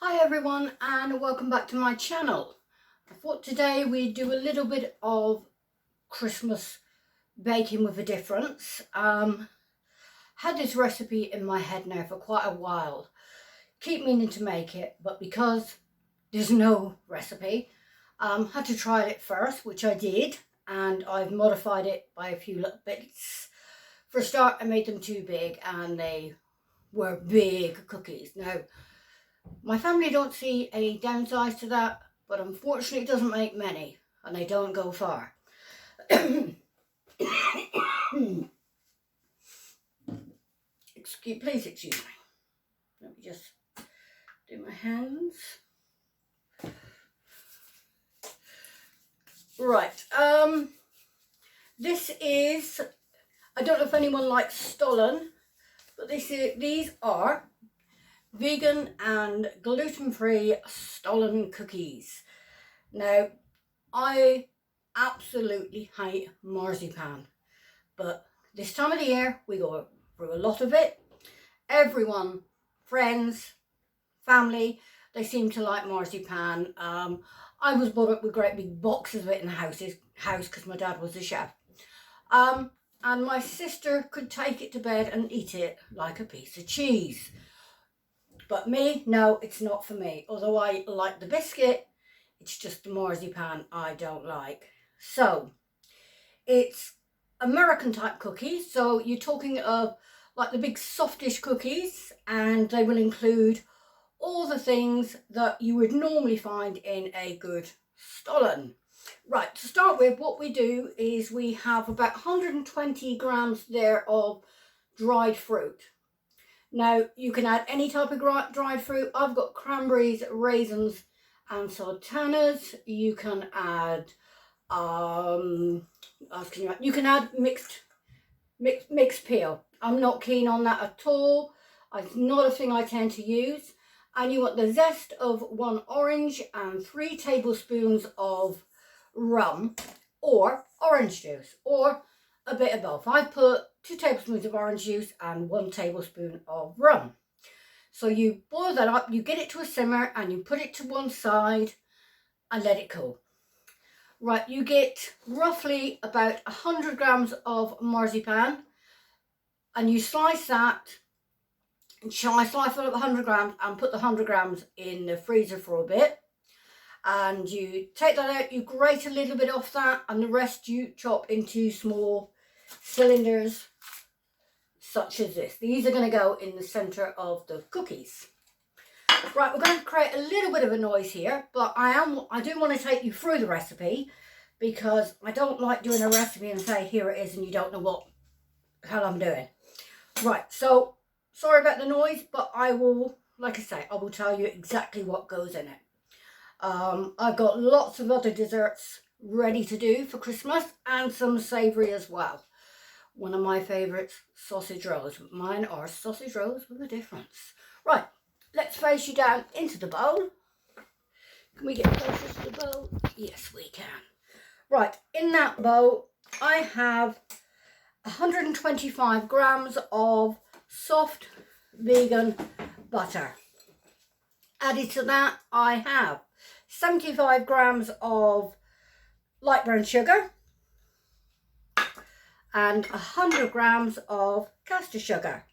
Hi everyone and welcome back to my channel. I thought today we'd do a little bit of Christmas baking with a difference. Had this recipe in my head now for quite a while. Keep meaning to make it, but because there's no recipe, had to try it first, which I did, and I've modified it by a few little bits. For a start, I made them too big and they were big cookies. Now, my family don't see a downside to that, but unfortunately it doesn't make many and they don't go far. Please excuse me. Let me just do my hands. Right, this is, I don't know if anyone likes Stollen, but these are vegan and gluten-free Stollen cookies. Now, I absolutely hate marzipan, but this time of the year we go through a lot of it. Everyone, friends, family, they seem to like marzipan. I was brought up with great big boxes of it in the house because my dad was a chef. And my sister could take it to bed and eat it like a piece of cheese. But me, no, it's not for me. Although I like the biscuit, it's just the marzipan I don't like. So, it's American type cookies. So you're talking of like the big softish cookies, and they will include all the things that you would normally find in a good Stollen. Right, to start with, what we do is we have about 120 grams there of dried fruit. Now, you can add any type of dried fruit. I've got cranberries, raisins and sultanas. You can add, you can add mixed peel. I'm not keen on that at all. It's not a thing I tend to use. And you want the zest of 1 orange and 3 tablespoons of rum or orange juice, or a bit of both. I put 2 tablespoons of orange juice and 1 tablespoon of rum. So you boil that up, you get it to a simmer and you put it to one side and let it cool. Right, you get roughly about 100 grams of marzipan and you slice that, and I slice it up 100 grams and put the 100 grams in the freezer for a bit. And you take that out, you grate a little bit off that, and the rest you chop into small cylinders such as this. These are going to go in the center of the cookies. Right, we're going to create a little bit of a noise here, but I do want to take you through the recipe, because I don't like doing a recipe and say here it is and you don't know what the hell I'm doing. Right, so sorry about the noise, but I will, like I say, I will tell you exactly what goes in it. I've got lots of other desserts ready to do for Christmas and some savoury as well. One of my favourites, sausage rolls. Mine are sausage rolls with a difference. Right, let's face you down into the bowl. Can we get closer to the bowl? Yes, we can. Right, in that bowl, I have 125 grams of soft vegan butter. Added to that, I have 75 grams of light brown sugar and 100 grams of caster sugar.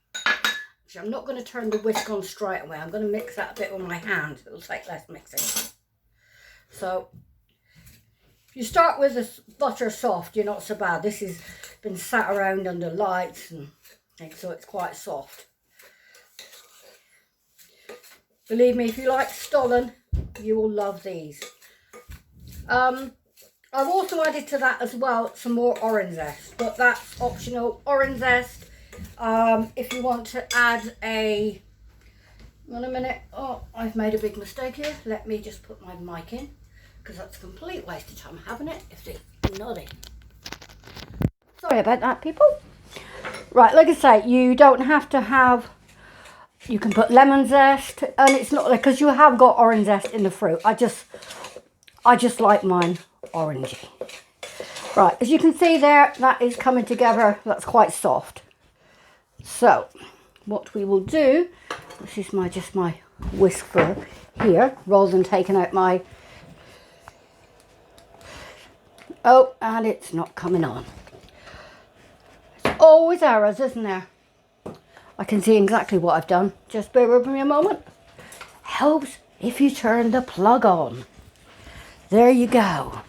Which I'm not going to turn the whisk on straight away. I'm going to mix that a bit with my hand. It'll take less mixing. So, if you start with the butter soft, you're not so bad. This has been sat around under lights and so it's quite soft. Believe me, if you like Stollen, you will love these. I've also added to that as well some more orange zest, but that's optional. Orange zest, if you want to add a, one a minute, oh, I've made a big mistake here. Let me just put my mic in, because that's a complete waste of time having it if they're nodding. Sorry about that, people. Right, like I say, you don't have to have, you can put lemon zest, and it's not like, because you have got orange zest in the fruit. I just like mine orangey. Right, as you can see there, that is coming together. That's quite soft. So, what we will do, this is just my whisker here rather than taking out my... Oh, and it's not coming on. It's always errors, isn't there? I can see exactly what I've done. Just bear with me a moment. Helps if you turn the plug on. There you go.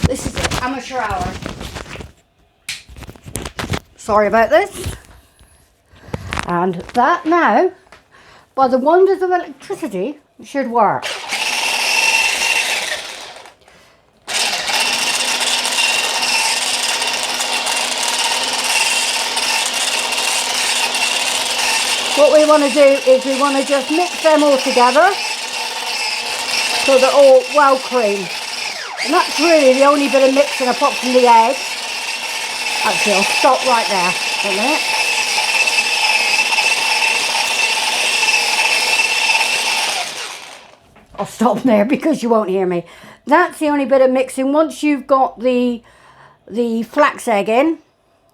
This is it, amateur hour. Sorry about this. And that now, by the wonders of electricity, should work. What we want to do is we want to just mix them all together so they're all well creamed. And that's really the only bit of mixing apart from the egg. Actually, I'll stop right there for a minute. I'll stop there because you won't hear me. That's the only bit of mixing. Once you've got the flax egg in,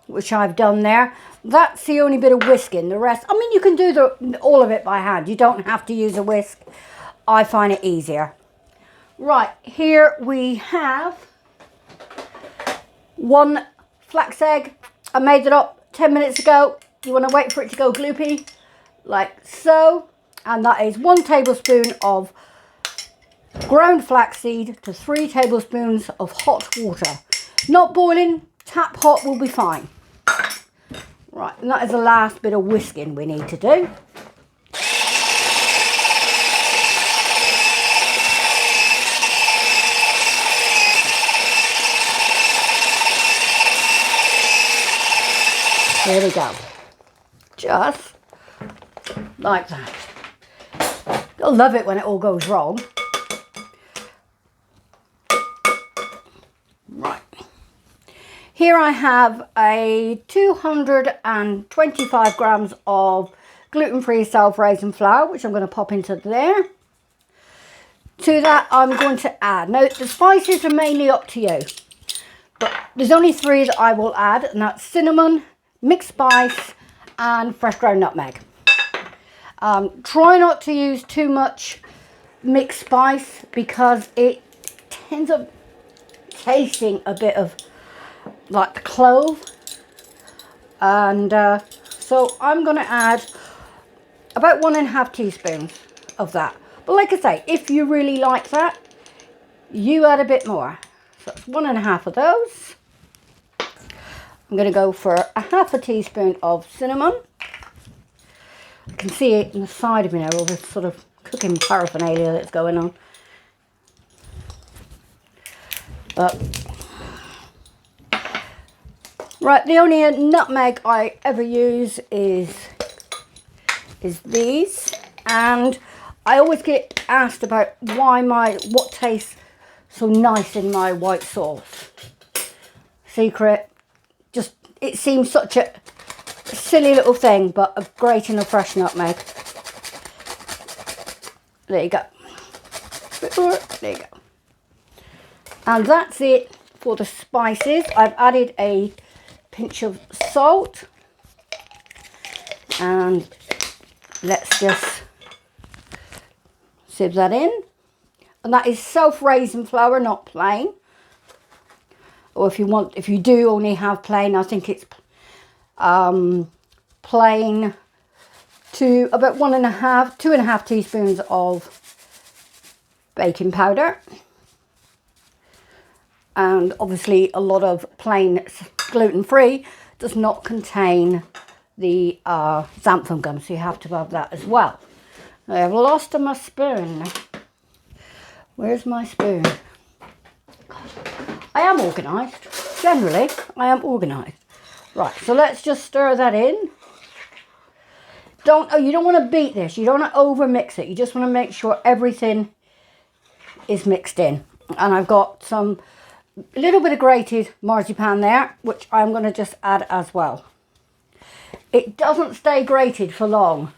which I've done there, that's the only bit of whisking. The rest, I mean, you can do all of it by hand. You don't have to use a whisk. I find it easier. Right, here we have one flax egg. I made it up 10 minutes ago. You want to wait for it to go gloopy, like so. And that is 1 tablespoon of ground flaxseed to 3 tablespoons of hot water. Not boiling, tap hot will be fine. Right, and that is the last bit of whisking we need to do. There we go. Just like that. You'll love it when it all goes wrong. Right. Here I have a 225 grams of gluten-free self-raising flour, which I'm going to pop into there. To that, I'm going to add. Now, the spices are mainly up to you, but there's only 3 that I will add, and that's cinnamon, mixed spice, and fresh ground nutmeg. Try not to use too much mixed spice because it ends up tasting a bit of like the clove, and so I'm going to add about 1.5 teaspoons of that. But like I say, if you really like that, you add a bit more. So it's 1.5 of those. I'm going to go for 1/2 teaspoon of cinnamon. I can see it in the side of me now, all this sort of cooking paraphernalia that's going on. But right, the only nutmeg I ever use is these, and I always get asked about what tastes so nice in my white sauce. Secret, just it seems such a silly little thing, but a grating of fresh nutmeg. There you go. There you go. And that's it for the spices. I've added a pinch of salt, and let's just sieve that in. And that is self-raising flour, not plain. Or if you do only have plain, I think it's plain to about 2.5 teaspoons of baking powder. And obviously a lot of plain gluten-free does not contain the xanthan gum, so you have to have that as well. I've lost my spoon. Where's my spoon? God, I am organised. Generally, I am organised. Right, so let's just stir that in. You don't want to beat this. You don't want to over mix it. You just want to make sure everything is mixed in. And I've got a little bit of grated marzipan there, which I'm going to just add as well. It doesn't stay grated for long,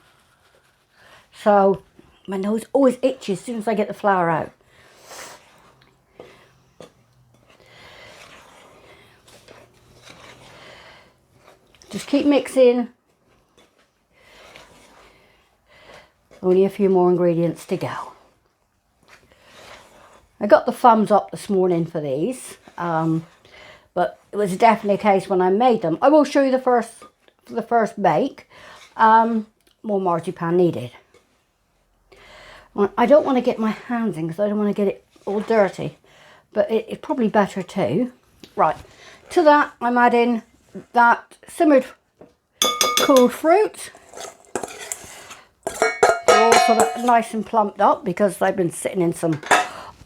so my nose always itches as soon as I get the flour out. Just keep mixing Only a few more ingredients to go. I got the thumbs up this morning for these, but it was definitely a case when I made them. I will show you the first bake. More marzipan needed. I don't want to get my hands in because I don't want to get it all dirty, but it's probably better too. Right, to that I'm adding that simmered cooled fruit. They're all sort of nice and plumped up because they've been sitting in some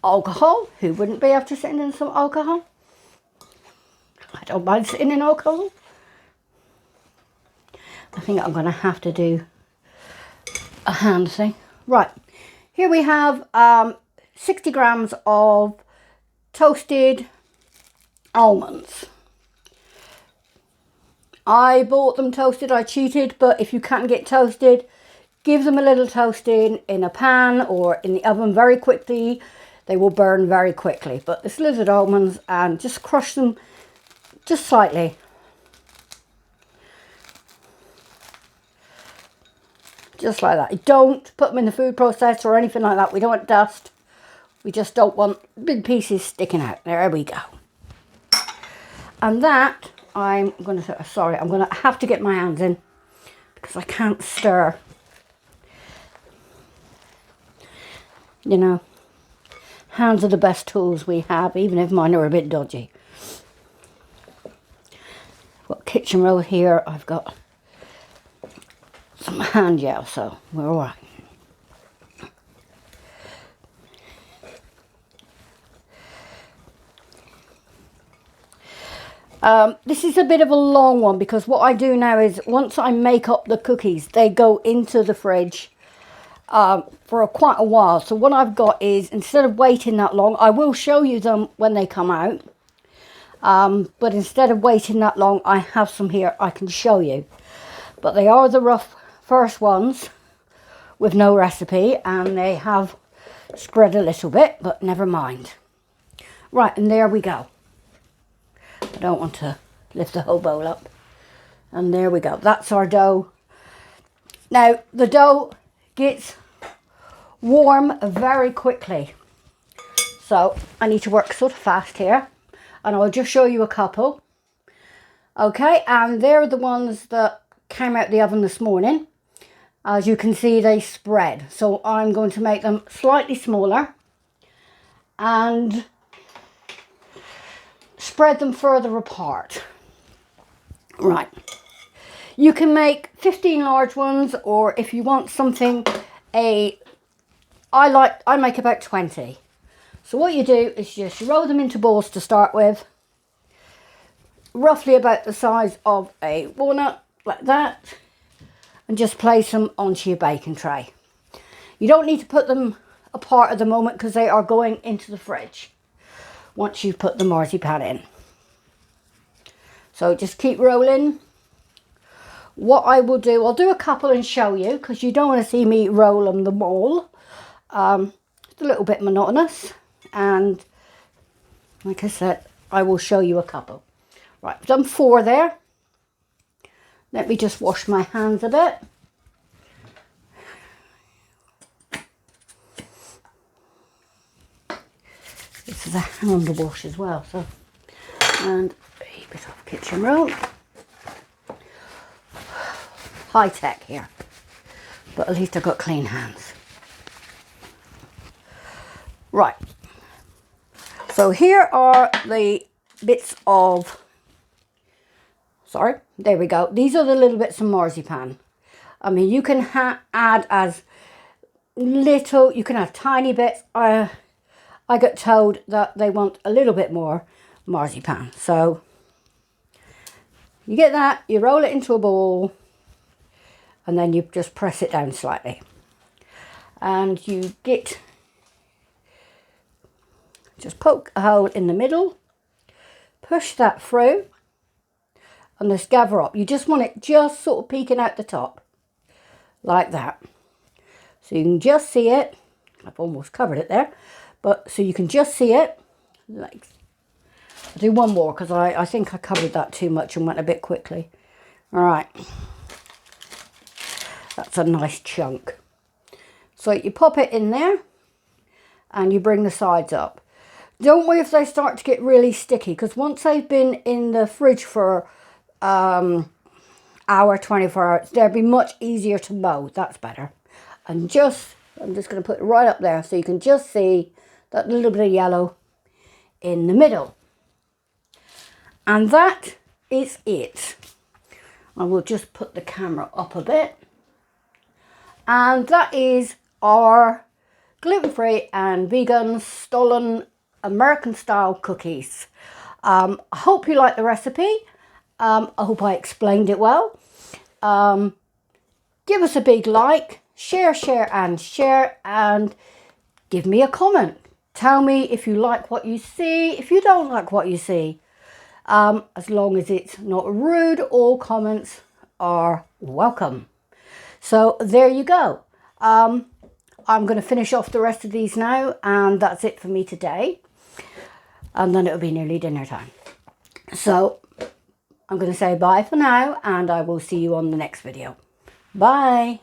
alcohol. Who wouldn't be after sitting in some alcohol? I don't mind sitting in alcohol. I think I'm going to have to do a hand thing. Right, here we have 60 grams of toasted almonds. I bought them toasted. I cheated, but if you can't get toasted, give them a little toasting in a pan or in the oven very quickly. They will burn very quickly. But the slivered almonds, and just crush them just slightly. Just like that. Don't put them in the food processor or anything like that. We don't want dust. We just don't want big pieces sticking out. There we go. And that, I'm going to have to get my hands in because I can't stir. You know, hands are the best tools we have, even if mine are a bit dodgy. Got kitchen roll here. I've got some hand gel, so we're all right. This is a bit of a long one because what I do now is once I make up the cookies, they go into the fridge for quite a while. So what I've got is, instead of waiting that long, I will show you them when they come out. But instead of waiting that long, I have some here I can show you. But they are the rough first ones with no recipe, and they have spread a little bit, but never mind. Right, and there we go. I don't want to lift the whole bowl up. And there we go. That's our dough. Now, the dough gets warm very quickly. So, I need to work sort of fast here. And I'll just show you a couple. Okay, and they're the ones that came out the oven this morning. As you can see, they spread. So, I'm going to make them slightly smaller. And spread them further apart. Right. You can make 15 large ones, or if you want something, I make about 20. So what you do is just roll them into balls to start with, roughly about the size of a walnut, like that, and just place them onto your baking tray. You don't need to put them apart at the moment because they are going into the fridge once you put the marzipan in. So just keep rolling. What I will do, I'll do a couple and show you because you don't want to see me roll them all. It's a little bit monotonous, and like I said, I will show you a couple. Right, I've done 4 there. Let me just wash my hands a bit. This is a hand wash as well, so, and a bit of kitchen roll. High tech here, but at least I've got clean hands. Right, so here are the bits of, there we go. These are the little bits of marzipan. I mean, you can add as little, you can have tiny bits. I got told that they want a little bit more marzipan. So you get that, you roll it into a ball, and then you just press it down slightly. And you just poke a hole in the middle, push that through, and just gather up. You just want it just sort of peeking out the top, like that. So you can just see it. I've almost covered it there. But so you can just see it. Like, I'll do one more because I think I covered that too much and went a bit quickly. All right. That's a nice chunk. So you pop it in there and you bring the sides up. Don't worry if they start to get really sticky, because once they've been in the fridge for hour, 24 hours, they'll be much easier to mold. That's better. And I'm just going to put it right up there so you can just see that little bit of yellow in the middle. And that is it. I will just put the camera up a bit. And that is our gluten-free and vegan Stollen American style cookies. I hope you like the recipe. I hope I explained it well. Give us a big like, share, and give me a comment. Tell me if you like what you see, if you don't like what you see. As long as it's not rude, all comments are welcome. So there you go. I'm going to finish off the rest of these now, and that's it for me today. And then it'll be nearly dinner time. So I'm going to say bye for now, and I will see you on the next video. Bye.